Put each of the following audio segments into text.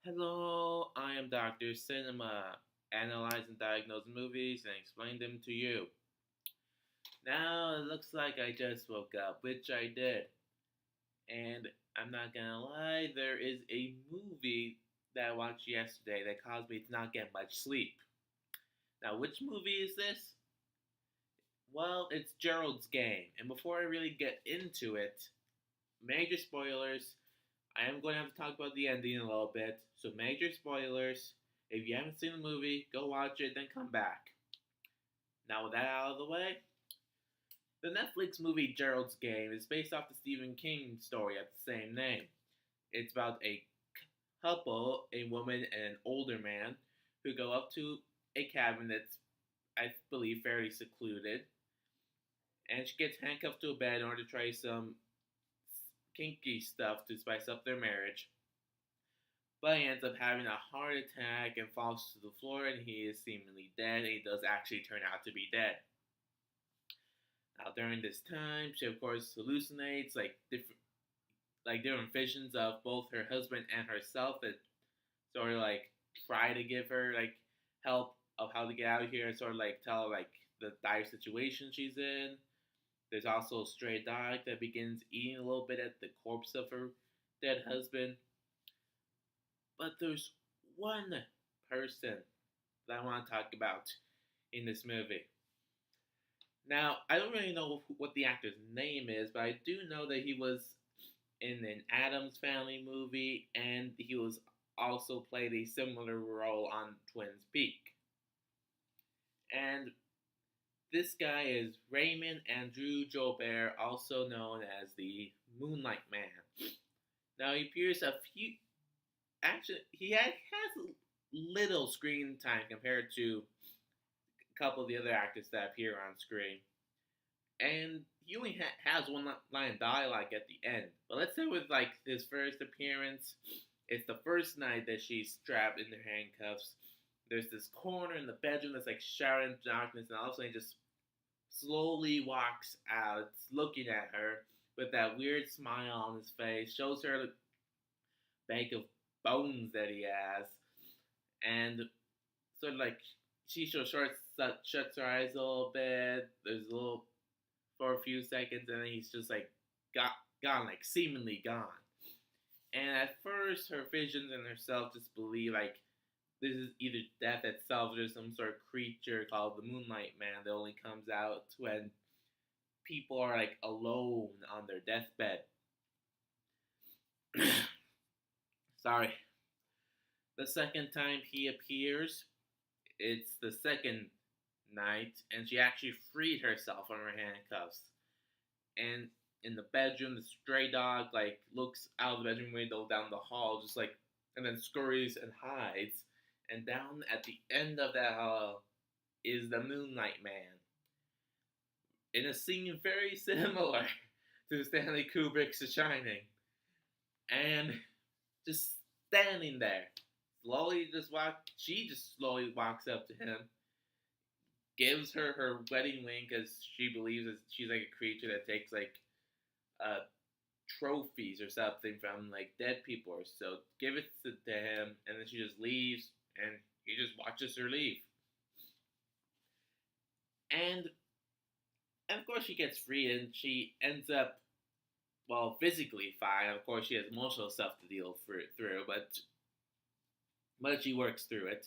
Hello, I am Dr. Cinema. Analyze and diagnose movies and explain them to you. Now it looks like I just woke up, which I did. And I'm not gonna lie, there is a movie that I watched yesterday that caused me to not get much sleep. Now, which movie is this? Well, it's Gerald's Game. And before I really get into it, major spoilers. I am going to have to talk about the ending in a little bit. So, major spoilers. If you haven't seen the movie, go watch it, then come back. Now, with that out of the way, the Netflix movie Gerald's Game is based off the Stephen King story of the same name. It's about a couple, a woman and an older man, who go up to a cabin that's, I believe, fairly secluded, and she gets handcuffed to a bed in order to try some kinky stuff to spice up their marriage. But he ends up having a heart attack and falls to the floor, and he is seemingly dead. And he does actually turn out to be dead. Now, during this time, she of course hallucinates different visions of both her husband and herself that sort of like try to give her like help of how to get out of here and sort of like tell her like the dire situation she's in. There's also a stray dog that begins eating a little bit at the corpse of her dead husband. But there's one person that I want to talk about in this movie. Now, I don't really know what the actor's name is, but I do know that he was in an Addams Family movie, and he was also played a similar role on Twin Peaks. And this guy is Raymond Andrew Jobert, also known as the Moonlight Man. Now, he appears a few. Actually, has little screen time compared to a couple of the other actors that appear on screen. And he only has one line of dialogue at the end. But let's start with like his first appearance. It's the first night that she's strapped in her handcuffs. There's this corner in the bedroom that's like shrouded in darkness, and all of a sudden he just slowly walks out, looking at her with that weird smile on his face, shows her the bank of bones that he has, and sort of like she shuts her eyes a little bit. There's a little for a few seconds, and then he's just like gone, like seemingly gone. And at first, her visions and herself just believe like this is either death itself or some sort of creature called the Moonlight Man that only comes out when people are like alone on their deathbed. Sorry. The second time he appears, it's the second night, and she actually freed herself from her handcuffs. And in the bedroom, the stray dog like looks out of the bedroom window down the hall, just like, and then scurries and hides. And down at the end of that hall is the Moonlight Man, in a scene very similar to Stanley Kubrick's The Shining, and just standing there, she just slowly walks up to him, gives her her wedding ring because she believes that she's like a creature that takes like trophies or something from like dead people or so. Give it to him, and then she just leaves, and he just watches her leave. And of course she gets free, and she ends up physically fine. Of course she has emotional stuff to deal through, but she works through it.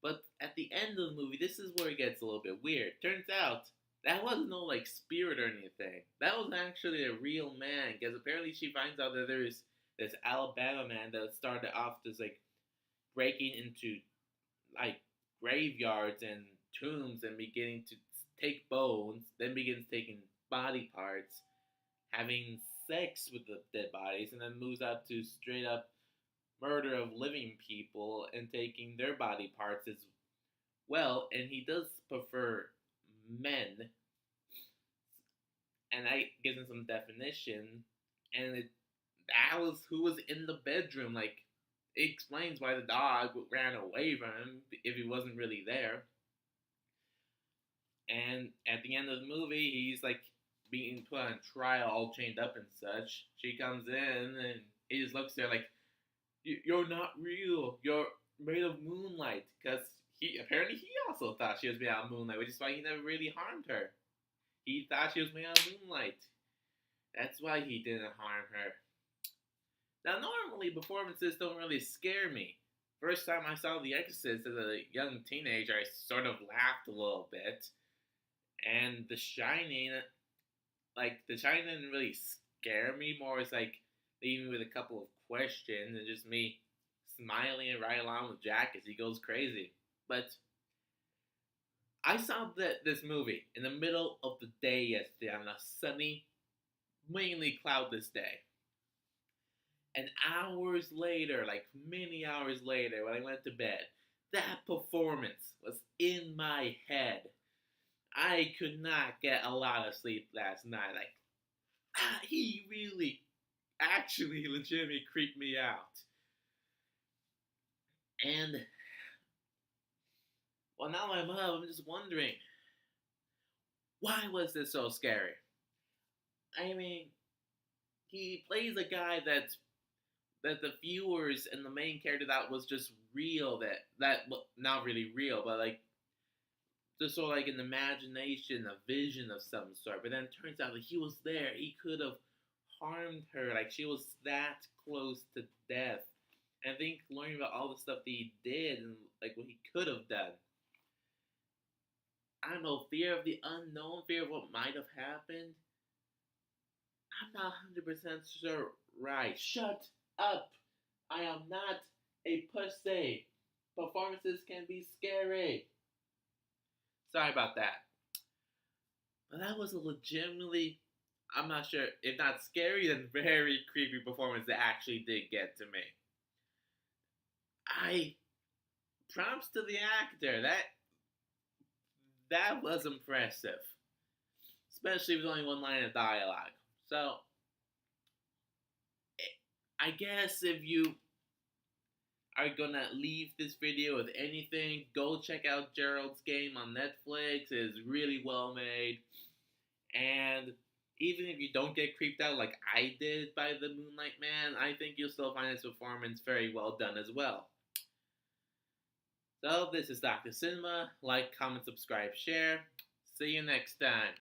But at the end of the movie, this is where it gets a little bit weird. Turns out that wasn't no like spirit or anything. That was actually a real man, because apparently she finds out that there's this Alabama man that started off just like breaking into like graveyards and tombs and beginning to take bones, then begins taking body parts, having sex with the dead bodies, and then moves up to straight up murder of living people and taking their body parts as well. And he does prefer men, and that gives him some definition. And that was who was in the bedroom. Like, it explains why the dog ran away from him if he wasn't really there. And at the end of the movie, he's like being put on trial, all chained up and such. She comes in, and he just looks there like, You're not real. You're made of moonlight. Because he also thought she was made out of moonlight, which is why he never really harmed her. He thought she was made out of moonlight. That's why he didn't harm her. Now, normally performances don't really scare me. First time I saw The Exorcist as a young teenager, I sort of laughed a little bit. And The Shining, The Shining didn't really scare me. More it's like leaving me with a couple of questions and just me smiling and right along with Jack as he goes crazy. But I saw this movie in the middle of the day yesterday on a sunny, mainly cloudless day. And hours later, like many hours later, when I went to bed, that performance was in my head. I could not get a lot of sleep last night. He really, actually, legitimately creeped me out. And, well, now I'm up, I'm just wondering, why was this so scary? I mean, he plays a guy that the viewers and the main character that was just real, that well, not really real, but just sort of like an imagination, a vision of some sort. But then it turns out that he was there. He could have harmed her. Like she was that close to death. And I think learning about all the stuff that he did and like what he could have done. I don't know, fear of the unknown, fear of what might have happened. I'm not 100% sure. Right. Shut up. I am not a pussy. Performances can be scary. Sorry about that. But that was a legitimately, I'm not sure, if not scary, then very creepy performance that actually did get to me. I props to the actor. That was impressive. Especially with only one line of dialogue. So I guess if you are gonna leave this video with anything, go check out Gerald's Game on Netflix. It is really well made. And even if you don't get creeped out like I did by the Moonlight Man, I think you'll still find his performance very well done as well. So this is Dr. Cinema. Like, comment, subscribe, share. See you next time.